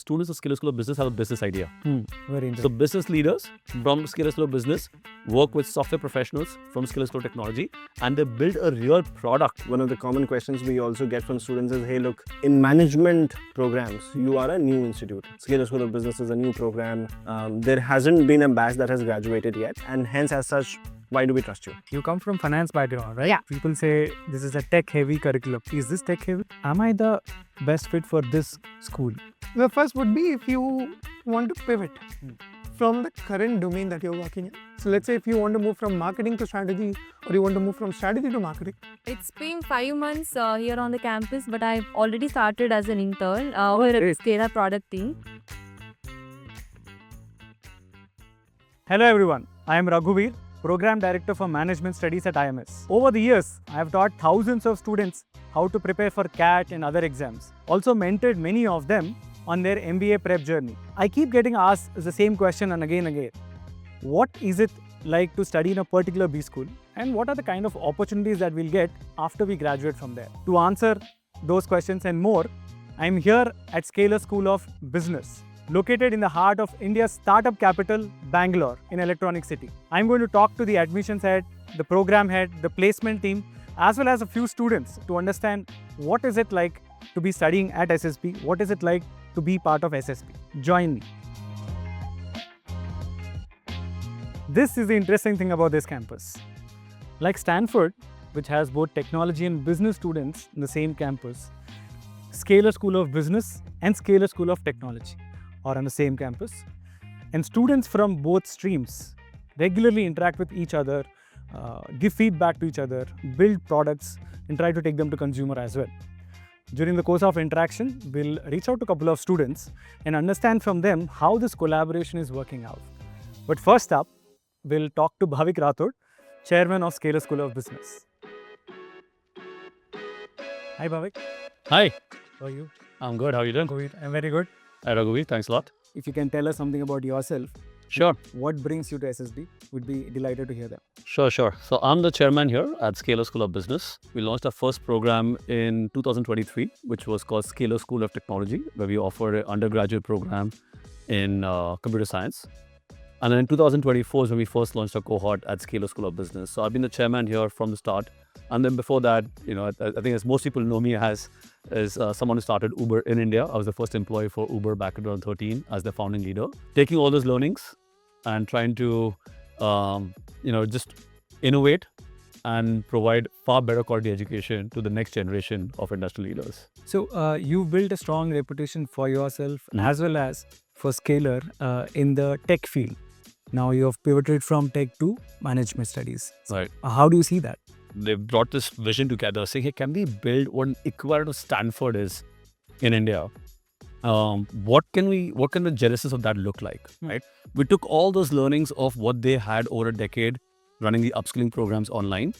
students of Scalar School of Business have a business idea. Very So interesting. business leaders from Scalar School of Business work with software professionals from Scalar School of Technology, and they build a real product. One of the common questions we also get from students is, hey, look, in management programs, you are a new institute. Scalar School of Business is a new program. There hasn't been a batch that has graduated yet, and hence, as such, why do we trust you? You come from finance background, right? Yeah. People say this is a tech-heavy curriculum. Is this tech-heavy? Am I the best fit for this school? The first would be if you want to pivot from the current domain that you're working in. So let's say if you want to move from marketing to strategy, or you want to move from strategy to marketing. It's been 5 months here on the campus, but I've already started as an intern over a Great. Scalar product team. Hello everyone, I am Raghuveer, Program Director for Management Studies at IIM-A. Over the years, I have taught thousands of students how to prepare for CAT and other exams. Also mentored many of them on their MBA prep journey. I keep getting asked the same question and again. What is it like to study in a particular B school, and what are the kind of opportunities that we'll get after we graduate from there? To answer those questions and more, I am here at Scalar School of Business, located in the heart of India's startup capital, Bangalore, in Electronic City. I'm going to talk to the admissions head, the program head, the placement team, as well as a few students to understand what is it like to be studying at SSB, what is it like to be part of SSB. Join me. This is the interesting thing about this campus. Like Stanford, which has both technology and business students in the same campus, Scalar School of Business and Scalar School of Technology are on the same campus, and students from both streams regularly interact with each other, give feedback to each other, build products, and try to take them to consumer as well. During the course of interaction, we'll reach out to a couple of students and understand from them how this collaboration is working out. But first up, we'll talk to Bhavik Rathod, Chairman of Scalar School of Business. Hi Bhavik, Hi, how are you? I'm good. How are you doing? Good. I'm very good. Hi, Raghuveer. Thanks a lot. If you can tell us something about yourself, Sure. what brings you to SSB? Would be delighted to hear that. Sure. So I'm the chairman here at Scalar School of Business. We launched our first program in 2023, which was called Scalar School of Technology, where we offer an undergraduate program in computer science. And then in 2024 is when we first launched a cohort at Scalar School of Business. So I've been the chairman here from the start. And then before that, I think as most people know me as someone who started Uber in India. I was the first employee for Uber back in 2013 as the founding leader. Taking all those learnings and trying to, just innovate and provide far better quality education to the next generation of industry leaders. So you built a strong reputation for yourself as well as for Scalar in the tech field. Now you have pivoted from tech to management studies. Right. How do you see that? They've brought this vision together, saying, hey, can we build what an equivalent of Stanford is in India? What can the genesis of that look like, right? We took all those learnings of what they had over a decade, running the upskilling programs online,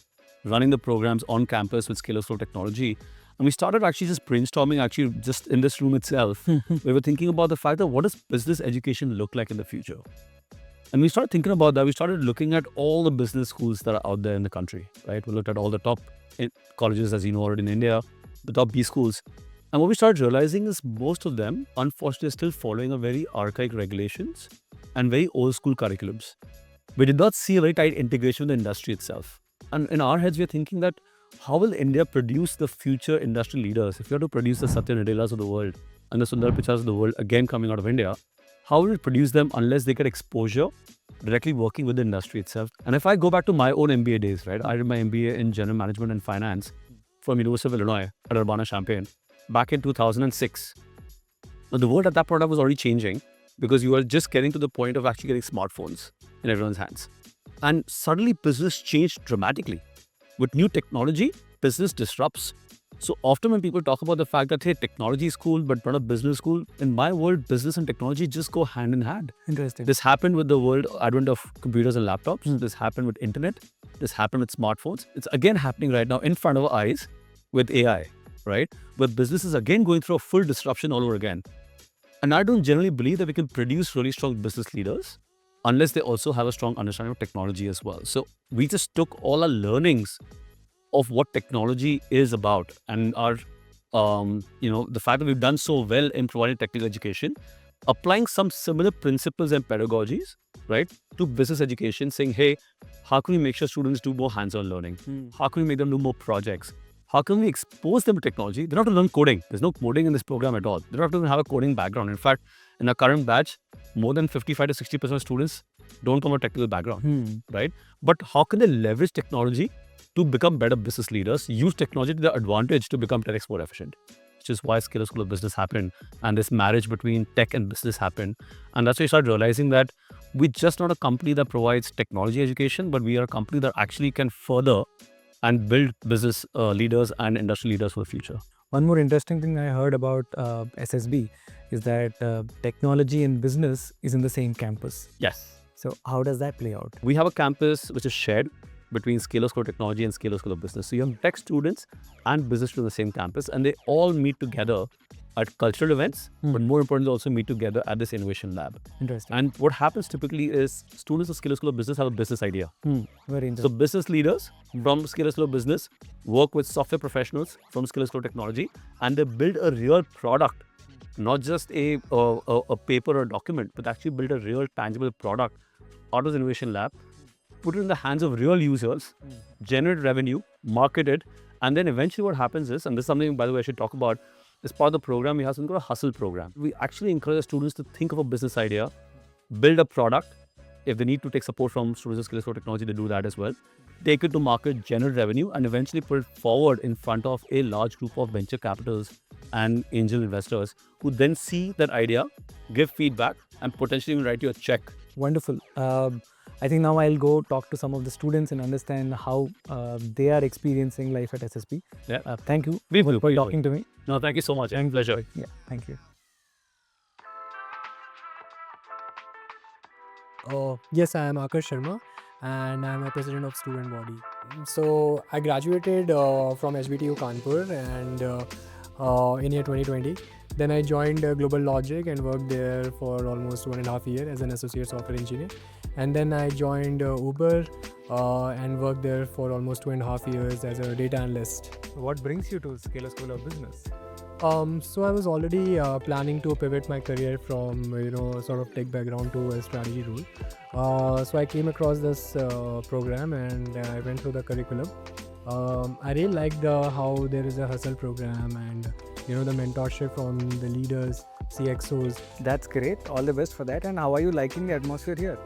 running the programs on campus with Scalar School of Technology, and we started actually just brainstorming just in this room itself. We were thinking about the fact that what does business education look like in the future? And we started thinking about that. We started looking at all the business schools that are out there in the country, right? We looked at all the top colleges, as you know, already in India, the top B schools. And what we started realizing is most of them, unfortunately, are still following a very archaic regulations and very old school curriculums. We did not see a very tight integration with the industry itself. And in our heads, we are thinking that how will India produce the future industry leaders? If you have to produce the Satya Nadellas of the world and the Sundar Pichais of the world, again coming out of India, how will it produce them unless they get exposure directly working with the industry itself? And if I go back to my own MBA days, right? I did my MBA in General Management and Finance from University of Illinois at Urbana-Champaign back in 2006. Now, the world at that point was already changing because you were just getting to the point of actually getting smartphones in everyone's hands. And suddenly business changed dramatically. With new technology, business disrupts. So often when people talk about the fact that, hey, technology is cool, but not a business school, in my world, business and technology just go hand in hand. Interesting. This happened with the advent of computers and laptops. This happened with internet. This happened with smartphones. It's again happening right now in front of our eyes with AI, right? Where business is again going through a full disruption all over again. And I don't generally believe that we can produce really strong business leaders unless they also have a strong understanding of technology as well. So we just took all our learnings of what technology is about and our the fact that we've done so well in providing technical education, applying some similar principles and pedagogies, right, to business education, saying, hey, how can we make sure students do more hands-on learning? How can we make them do more projects? How can we expose them to technology? They don't have to learn coding. There's no coding in this program at all. They don't have to even have a coding background. In fact, in our current batch, more than 55 to 60% of students don't come from a technical background, right? But how can they leverage technology to become better business leaders, use technology to their advantage to become 10x more efficient? Which is why Scalar School of Business happened, and this marriage between tech and business happened. And that's why you start realizing that we're just not a company that provides technology education, but we are a company that actually can further and build business leaders and industry leaders for the future. One more interesting thing I heard about SSB is that technology and business is in the same campus. Yes. So how does that play out? We have a campus which is shared between Scalar School of Technology and Scalar School of Business. So you have tech students and business students in the same campus, and they all meet together at cultural events, but more importantly, also meet together at this innovation lab. Interesting. And what happens typically is students of Scalar School of Business have a business idea. Very So interesting. business leaders from Scalar School of Business work with software professionals from Scalar School of Technology, and they build a real product, not just a paper or document, but actually build a real tangible product out of the innovation lab, put it in the hands of real users, generate revenue, market it, and then eventually what happens is, and this is something, by the way, I should talk about, as part of the program, we have something called a hustle program. We actually encourage the students to think of a business idea, build a product. If they need to take support from students of Scalar School of Technology, they do that as well. Take it to market, generate revenue, and eventually put it forward in front of a large group of venture capitals and angel investors who then see that idea, give feedback, and potentially even write you a check. Wonderful. I think now I'll go talk to some of the students and understand how they are experiencing life at SSB. Yeah. Thank you Please for do. talking to me. No, thank you so much. And pleasure. Yeah, thank you. Yes, I am Akash Sharma and I am a president of student body. So I graduated from HBTU Kanpur and in year 2020. Then I joined Global Logic and worked there for almost 1.5 years as an associate software engineer. And then I joined Uber and worked there for almost 2.5 years as a data analyst. What brings you to Scalar School of Business? So I was already planning to pivot my career from sort of tech background to a strategy role. So I came across this program and I went through the curriculum. I really liked how there is a hustle program and the mentorship from the leaders, CXOs. That's great. All the best for that. And how are you liking the atmosphere here?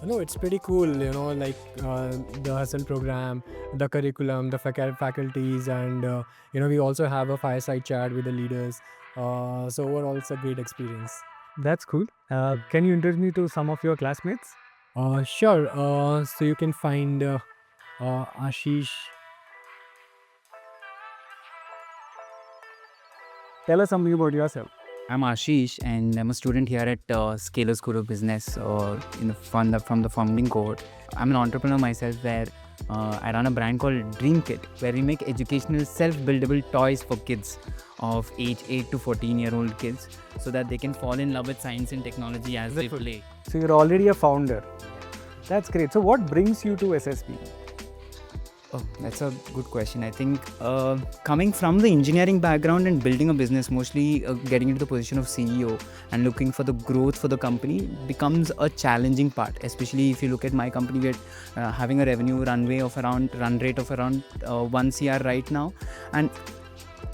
No, it's pretty cool, like the hustle program, the curriculum, the faculties, and we also have a fireside chat with the leaders. So overall, it's a great experience. That's cool. Can you introduce me to some of your classmates? Sure. So you can find Ashish. Tell us something about yourself. I'm Ashish and I'm a student here at Scalar School of Business from the founding cohort. I'm an entrepreneur myself where I run a brand called Dream Kit where we make educational self-buildable toys for kids of age 8 to 14-year-old kids so that they can fall in love with science and technology as they play. So you're already a founder. That's great. So what brings you to SSB? Oh, that's a good question. I think coming from the engineering background and building a business, mostly getting into the position of CEO and looking for the growth for the company becomes a challenging part, especially if you look at my company. We're having a revenue run rate of around 1 CR right now, and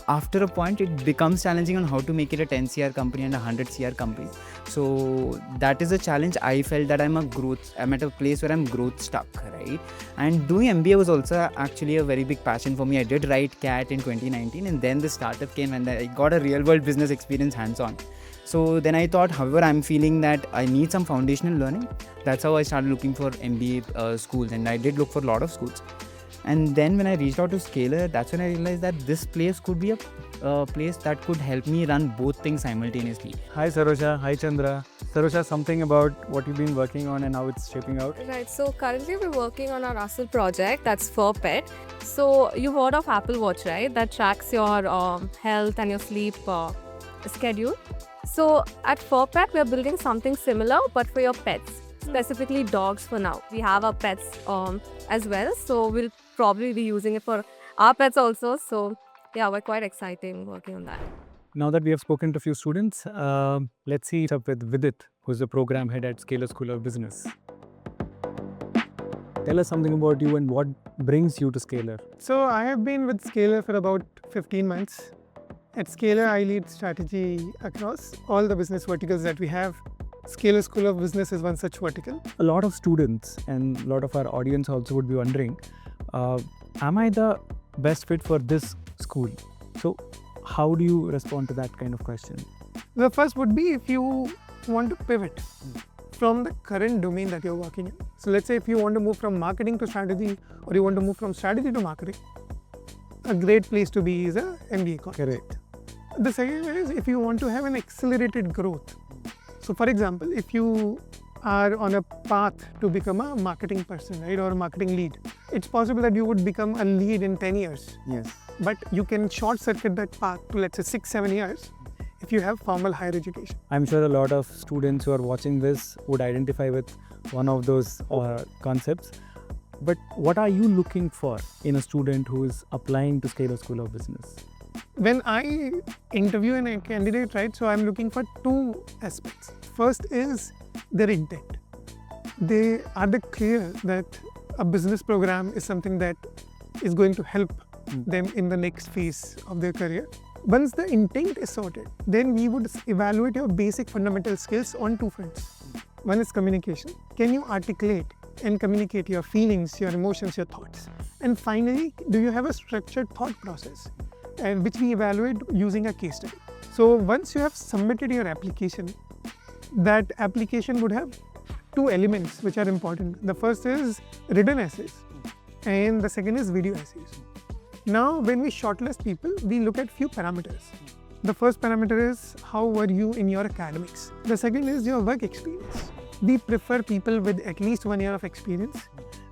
after a point it becomes challenging on how to make it a 10 CR company and a 100 CR company. So that is a challenge. I felt that I'm at a place where I'm growth stuck, right? And doing MBA was also actually a very big passion for me. I did write CAT in 2019 and then the startup came and I got a real world business experience hands-on. So then I thought, however, I'm feeling that I need some foundational learning. That's how I started looking for MBA schools, and I did look for a lot of schools. And then when I reached out to Scalar, that's when I realized that this place could be a place that could help me run both things simultaneously. Hi Sarojha, hi Chandra. Sarojha, something about what you've been working on and how it's shaping out? Right, so currently we're working on our Russell project, that's for pet. So you've heard of Apple Watch, right? That tracks your health and your sleep schedule. So at FurPet, we're building something similar, but for your pets, specifically dogs for now. We have our pets as well, so we'll probably be using it for our pets also. So yeah, we're quite exciting working on that. Now that we have spoken to a few students, let's see up with Vidit, who's the program head at Scalar School of Business. Tell us something about you and what brings you to Scalar. So I have been with Scalar for about 15 months. At Scalar, I lead strategy across all the business verticals that we have. Scalar School of Business is one such vertical. A lot of students and a lot of our audience also would be wondering, am I the best fit for this school? So how do you respond to that kind of question? The first would be if you want to pivot from the current domain that you're working in. So let's say if you want to move from marketing to strategy, or you want to move from strategy to marketing, a great place to be is a MBA college. Correct. The second is if you want to have an accelerated growth. So for example, if you are on a path to become a marketing person, right, or a marketing lead, it's possible that you would become a lead in 10 years. Yes. But you can short circuit that path to, let's say, 6-7 years if you have formal higher education. I'm sure a lot of students who are watching this would identify with one of those concepts. But what are you looking for in a student who is applying to Scalar School of Business? When I interview a candidate, right, so I'm looking for two aspects. First is their intent. Are they clear that a business program is something that is going to help them in the next phase of their career? Once the intent is sorted, then we would evaluate your basic fundamental skills on two fronts. One is communication. Can you articulate and communicate your feelings, your emotions, your thoughts? And finally, do you have a structured thought process, and which we evaluate using a case study? So once you have submitted your application, that application would have two elements which are important. The first is written essays, and the second is video essays. Now, when we shortlist people, we look at few parameters. The first parameter is how were you in your academics. The second is your work experience. We prefer people with at least 1 year of experience,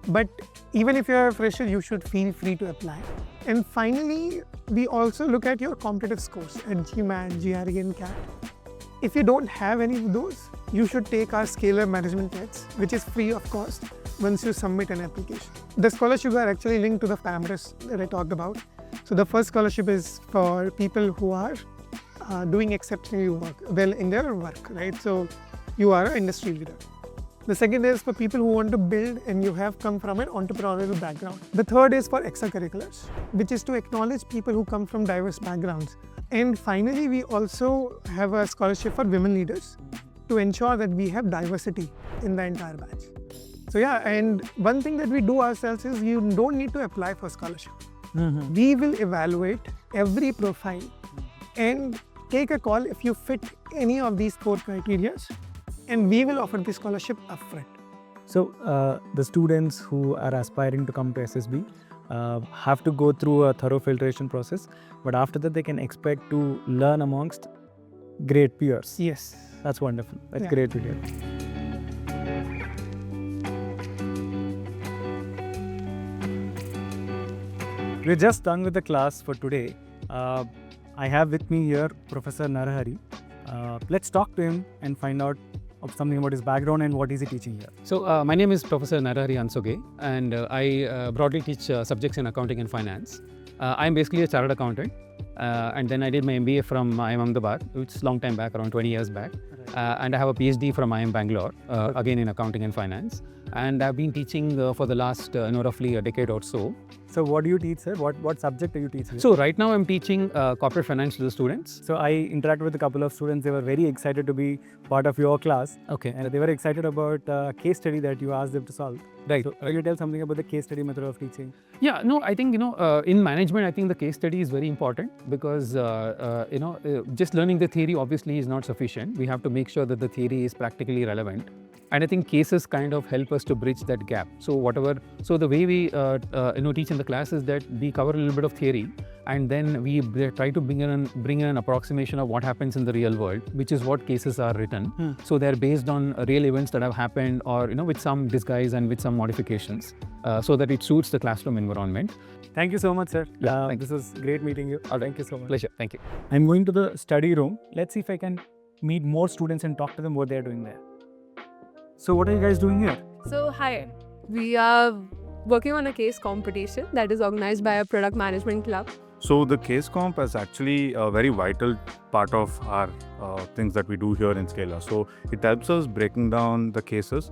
but even if you're a fresher, you should feel free to apply. And finally, we also look at your competitive scores at GMAT, GRE and CAT. If you don't have any of those, you should take our Scalar management test, which is free of cost once you submit an application. The scholarships are actually linked to the parameters that I talked about. So the first scholarship is for people who are doing exceptionally well in their work, right? So you are an industry leader. The second is for people who want to build and you have come from an entrepreneurial background. The third is for extracurriculars, which is to acknowledge people who come from diverse backgrounds. And finally, we also have a scholarship for women leaders to ensure that we have diversity in the entire batch. So yeah, and one thing that we do ourselves is you don't need to apply for scholarship. We will evaluate every profile and take a call if you fit any of these 4 criteria, and we will offer the scholarship upfront. So the students who are aspiring to come to SSB have to go through a thorough filtration process, but after that they can expect to learn amongst great peers. Yes. That's wonderful. That's Yeah. great to hear. We're just done with the class for today. I have with me here Professor Narahari. Let's talk to him and find out of something about his background and what is he teaching here. So my name is Professor Narahari Ansoge, and I broadly teach subjects in accounting and finance. I'm basically a chartered accountant, and then I did my MBA from IIM Ahmedabad, which is a long time back, around 20 years back. And I have a PhD from IIM Bangalore, again in accounting and finance. And I've been teaching for the last roughly a decade or so. So what do you teach, sir? What subject do you teach here? So right now I'm teaching corporate finance to the students. So I interacted with a couple of students. They were very excited to be part of your class. Okay. And they were excited about a case study that you asked them to solve. Right. So can you tell something about the case study method of teaching? Yeah, no, I think, in management, I think the case study is very important because, just learning the theory obviously is not sufficient. We have to make sure that the theory is practically relevant. And I think cases kind of help us to bridge that gap. So the way we, teach in the class is that we cover a little bit of theory and then we try to bring in an approximation of what happens in the real world, which is what cases are written. So they're based on real events that have happened or, with some disguise and with some modifications so that it suits the classroom environment. Thank you so much, sir. Yeah, thank this was great meeting you. All right. Thank you so much. Pleasure. Thank you. I'm going to the study room. Let's see if I can meet more students and talk to them what they're doing there. So what are you guys doing here? So, hi. We are working on a case competition that is organized by a product management club. So the case comp is actually a very vital part of our things that we do here in Scala. So it helps us breaking down the cases,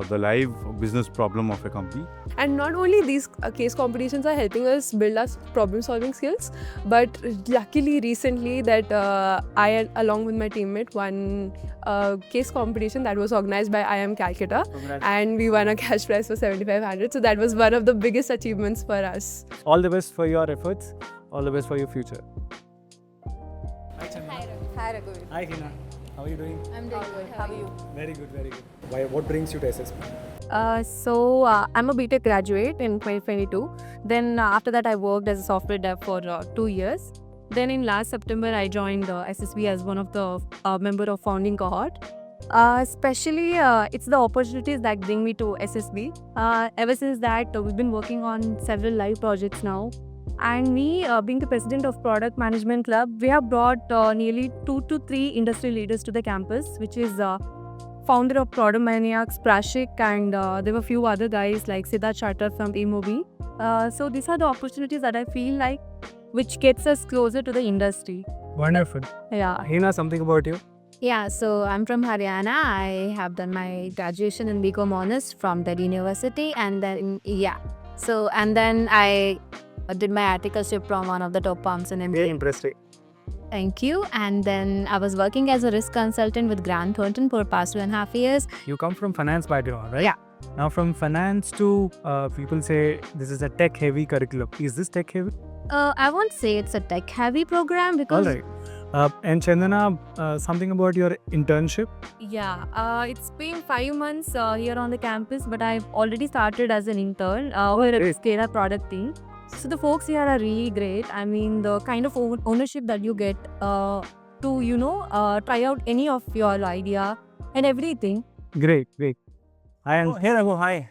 the live business problem of a company. And not only these case competitions are helping us build our problem solving skills, but luckily recently that I along with my teammate won a case competition that was organized by IIM Calcutta, and we won a cash prize for 7,500. So that was one of the biggest achievements for us. All the best for your efforts. All the best for your future. Hi Raghuveer. Hi Hina. How are you doing? I'm doing good. How are you? Very good, very good. What brings you to SSB? I'm a BTech graduate in 2022. Then after that I worked as a software dev for 2 years. Then in last September I joined SSB as one of the member of founding cohort. Especially it's the opportunities that bring me to SSB. Ever since that we've been working on several live projects now. And me, being the president of Product Management Club, we have brought nearly 2 to 3 industry leaders to the campus, which is founder of Product Maniacs, Prashik, and there were a few other guys like Siddharth Charter from IIM-A. So these are the opportunities that I feel like which gets us closer to the industry. Wonderful. Yeah. Hina, something about you? Yeah, so I'm from Haryana. I have done my graduation in BCom Honors from Delhi University, and then then I did my articleship from one of the top firms in India. Very interesting. Thank you. And then I was working as a risk consultant with Grant Thornton for past 2.5 years. You come from finance background, right? Yeah. Now from finance to people say this is a tech heavy curriculum. Is this tech heavy? I won't say it's a tech heavy program because All right. And Chandana, something about your internship? Yeah, it's been 5 months here on the campus, but I've already started as an intern over at the Scala product team. So the folks here are really great. I mean, the kind of ownership that you get to, try out any of your idea and everything. Great. Hi, Oh, here I go. Hi.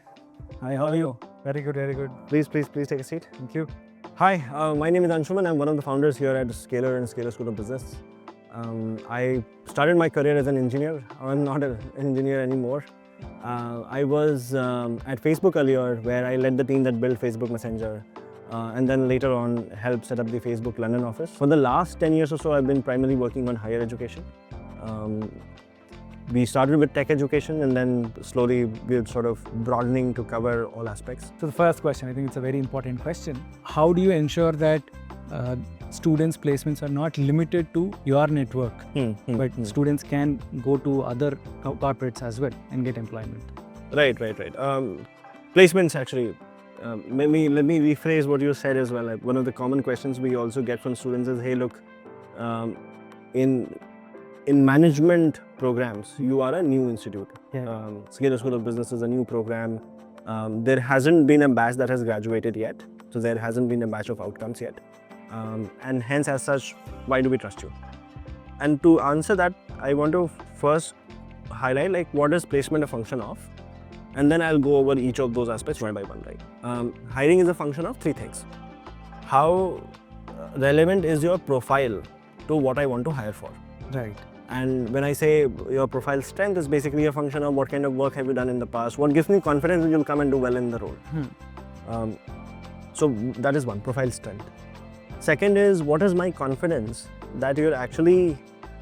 Hi, how are you? Very good, very good. Please take a seat. Thank you. Hi, my name is Anshuman. I'm one of the founders here at Scalar and Scalar School of Business. I started my career as an engineer. I'm not an engineer anymore. I was at Facebook earlier, where I led the team that built Facebook Messenger. And then later on helped set up the Facebook London office. For the last 10 years or so, I've been primarily working on higher education. We started with tech education, and then slowly we're sort of broadening to cover all aspects. So the first question, I think it's a very important question. How do you ensure that students' placements are not limited to your network, but students can go to other corporates as well and get employment? Right. Placements actually. Let me rephrase what you said as well. Like, one of the common questions we also get from students is, hey, look, in management programs, you are a new institute. Scala School of Business is a new program. There hasn't been a batch that has graduated yet, so there hasn't been a batch of outcomes yet. And hence, as such, why do we trust you? And to answer that, I want to first highlight like what is placement a function of, and then I'll go over each of those aspects one by one. Right? Hiring is a function of 3 things. How relevant is your profile to what I want to hire for? Right. And when I say your profile strength is basically a function of what kind of work have you done in the past, what gives me confidence that you'll come and do well in the role. So that is one, profile strength. Second is, what is my confidence that you'll actually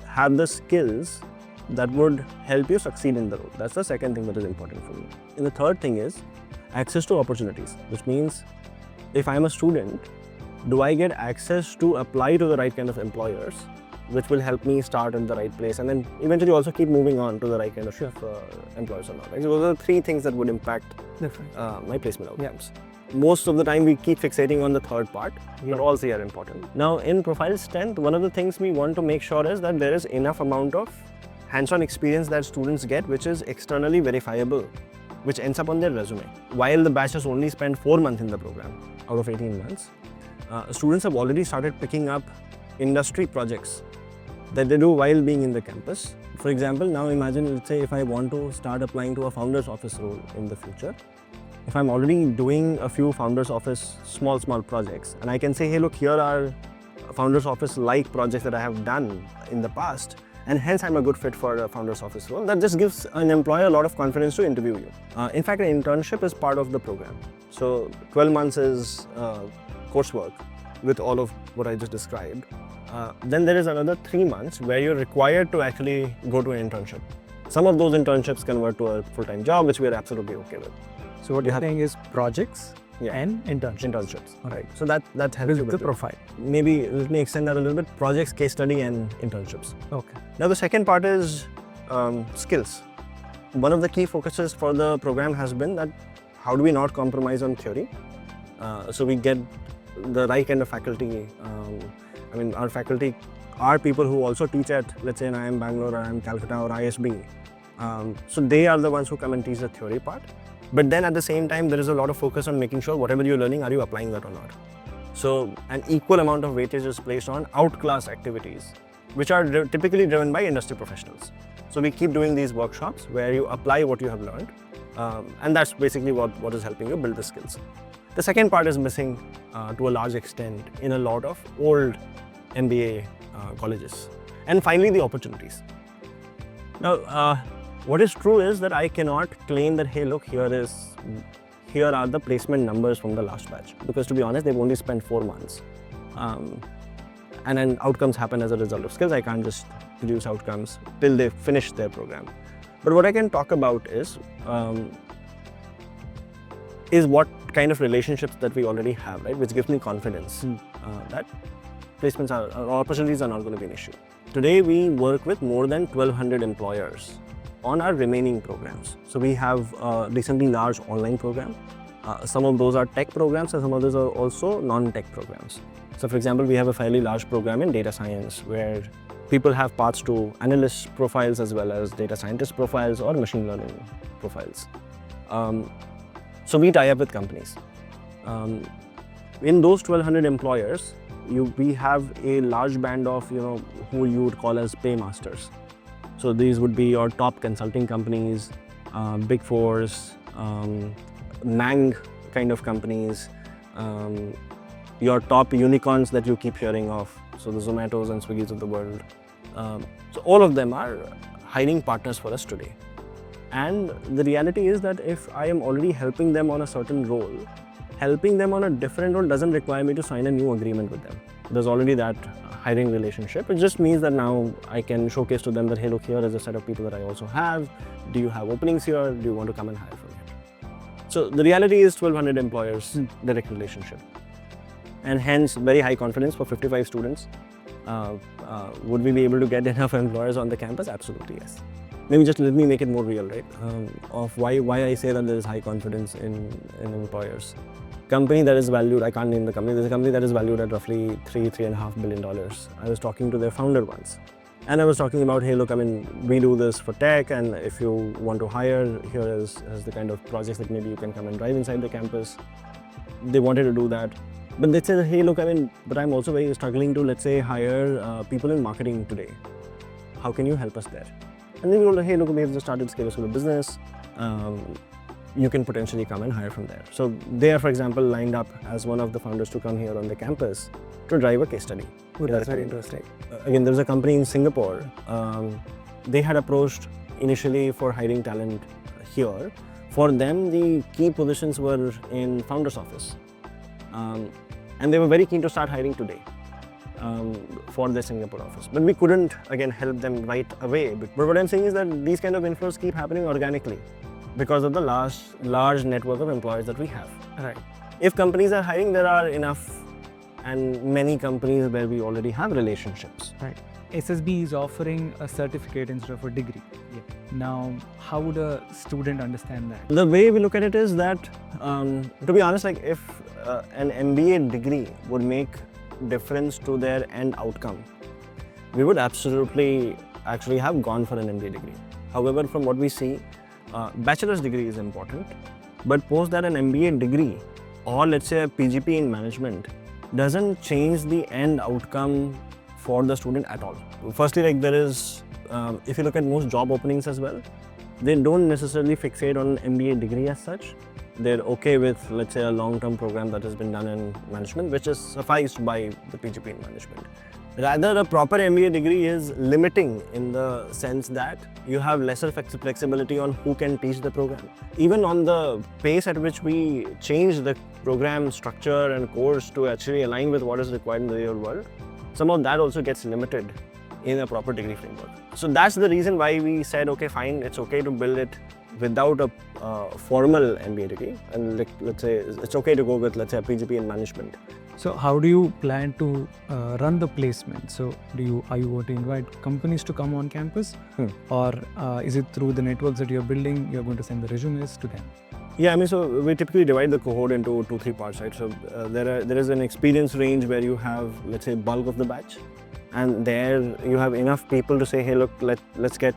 have the skills that would help you succeed in the role. That's the second thing that is important for me. And the third thing is access to opportunities, which means if I'm a student, do I get access to apply to the right kind of employers, which will help me start in the right place, and then eventually also keep moving on to the right kind of employers or not. Right? So those are 3 things that would impact my placement outcomes. Most of the time we keep fixating on the third part, but all 3 are important. Now in profile strength, one of the things we want to make sure is that there is enough amount of hands-on experience that students get, which is externally verifiable, which ends up on their resume. While the batch has only spent 4 months in the program out of 18 months, students have already started picking up industry projects that they do while being in the campus. For example, now imagine, let's say if I want to start applying to a founder's office role in the future, if I'm already doing a few founder's office small projects, and I can say, hey look, here are founder's office like projects that I have done in the past, and hence I'm a good fit for a founder's office role. That just gives an employer a lot of confidence to interview you. In fact, an internship is part of the program. So 12 months is coursework, with all of what I just described, then there is another 3 months where you're required to actually go to an internship. Some of those internships convert to a full-time job, which we are absolutely okay with. So what you're saying is projects Yeah. and internships. Internships, All right? So that helps you Build with the it. profile. Maybe let me extend that a little bit. Projects, case study, and internships. Okay. Now the second part is skills. One of the key focuses for the program has been that how do we not compromise on theory, so we get the right kind of faculty. Our faculty are people who also teach at, let's say, in IIM Bangalore or IIM Calcutta or ISB. So they are the ones who come and teach the theory part. But then at the same time, there is a lot of focus on making sure whatever you're learning, are you applying that or not? So an equal amount of weightage is placed on outclass activities, which are typically driven by industry professionals. So we keep doing these workshops where you apply what you have learned, and that's basically what is helping you build the skills. The second part is missing to a large extent in a lot of old MBA colleges. And finally, the opportunities. Now, what is true is that I cannot claim that, hey, look, here are the placement numbers from the last batch, because to be honest, they've only spent 4 months. And then outcomes happen as a result of skills. I can't just produce outcomes till they finish their program. But what I can talk about is what kind of relationships that we already have, right? Which gives me confidence that placements or opportunities are not going to be an issue. Today, we work with more than 1,200 employers on our remaining programs. So we have a recently large online program. Some of those are tech programs and some of those are also non-tech programs. So for example, we have a fairly large program in data science where people have paths to analyst profiles as well as data scientist profiles or machine learning profiles. So we tie up with companies. In those 1,200 employers, we have a large band of who you would call as paymasters. So these would be your top consulting companies, Big Fours, Mang kind of companies, your top unicorns that you keep hearing of, so the Zomatos and Swiggis of the world. So all of them are hiring partners for us today. And the reality is that if I am already helping them on a certain role, helping them on a different role doesn't require me to sign a new agreement with them. There's already that hiring relationship. It just means that now I can showcase to them that, hey, look, here is a set of people that I also have. Do you have openings here? Do you want to come and hire from here? So the reality is 1,200 employers, direct relationship. And hence very high confidence for 55 students. Would we be able to get enough employers on the campus? Absolutely, yes. Let me make it more real, right? Of why I say that there is high confidence in employers. Company that is valued, I can't name the company, there's a company that is valued at roughly $3.5 billion. I was talking to their founder once. And I was talking about, hey, look, we do this for tech, and if you want to hire, here is the kind of projects that maybe you can come and drive inside the campus. They wanted to do that. But they said, hey, look, but I'm also very struggling to, let's say, hire people in marketing today. How can you help us there? And then we told, hey, look, we have just started Scale School of Business. You can potentially come and hire from there. So they are, for example, lined up as one of the founders to come here on the campus to drive a case study. Oh, that's very interesting. Again, there's a company in Singapore. They had approached initially for hiring talent here. For them, the key positions were in founder's office. And they were very keen to start hiring today for their Singapore office. But we couldn't, again, help them right away. But what I'm saying is that these kind of inflows keep happening organically because of the large network of employers that we have. Right. If companies are hiring, there are enough and many companies where we already have relationships. Right. SSB is offering a certificate instead of a degree. Yeah. Now, how would a student understand that? The way we look at it is that, to be honest, like if an MBA degree would make difference to their end outcome, we would absolutely actually have gone for an MBA degree. However, from what we see, bachelor's degree is important, but post that an MBA degree or let's say a PGP in management doesn't change the end outcome for the student at all. Firstly, like there is, if you look at most job openings as well, they don't necessarily fixate on an MBA degree as such. They're okay with, let's say, a long-term program that has been done in management, which is sufficed by the PGP in management. Rather, a proper MBA degree is limiting in the sense that you have lesser flexibility on who can teach the program. Even on the pace at which we change the program structure and course to actually align with what is required in the real world, some of that also gets limited in a proper degree framework. So that's the reason why we said, okay, fine, it's okay to build it without a formal MBA degree, and let's say it's okay to go with, let's say, a PGP in management. So how do you plan to run the placement? So are you going to invite companies to come on campus, or is it through the networks that you're building, you're going to send the resumes to them? Yeah, I mean, so we typically divide the cohort into 2-3 parts, right? So there is an experience range where you have, let's say, bulk of the batch, and there you have enough people to say, hey, look, let's get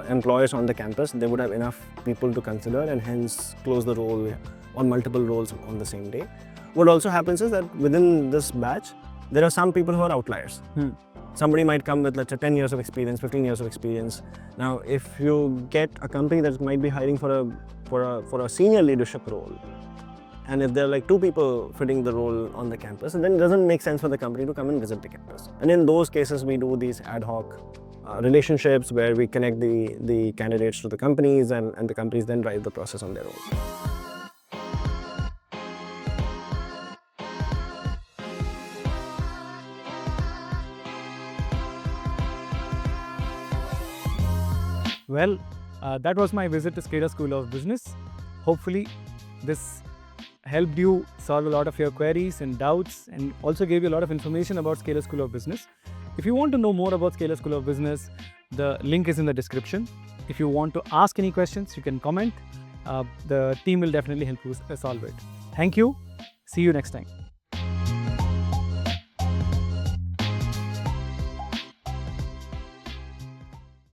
employers on the campus. They would have enough people to consider and hence close the role or multiple roles on the same day. What also happens is that within this batch, there are some people who are outliers. Somebody might come with, let's say, 10 years of experience, 15 years of experience. Now, if you get a company that might be hiring for a senior leadership role, and if there are like 2 people fitting the role on the campus, then it doesn't make sense for the company to come and visit the campus. And in those cases, we do these ad hoc relationships where we connect the candidates to the companies, and the companies then drive the process on their own. Well, that was my visit to Skater School of Business. Hopefully, this helped you solve a lot of your queries and doubts, and also gave you a lot of information about Skater School of Business. If you want to know more about Skater School of Business, the link is in the description. If you want to ask any questions, you can comment. The team will definitely help you solve it. Thank you. See you next time.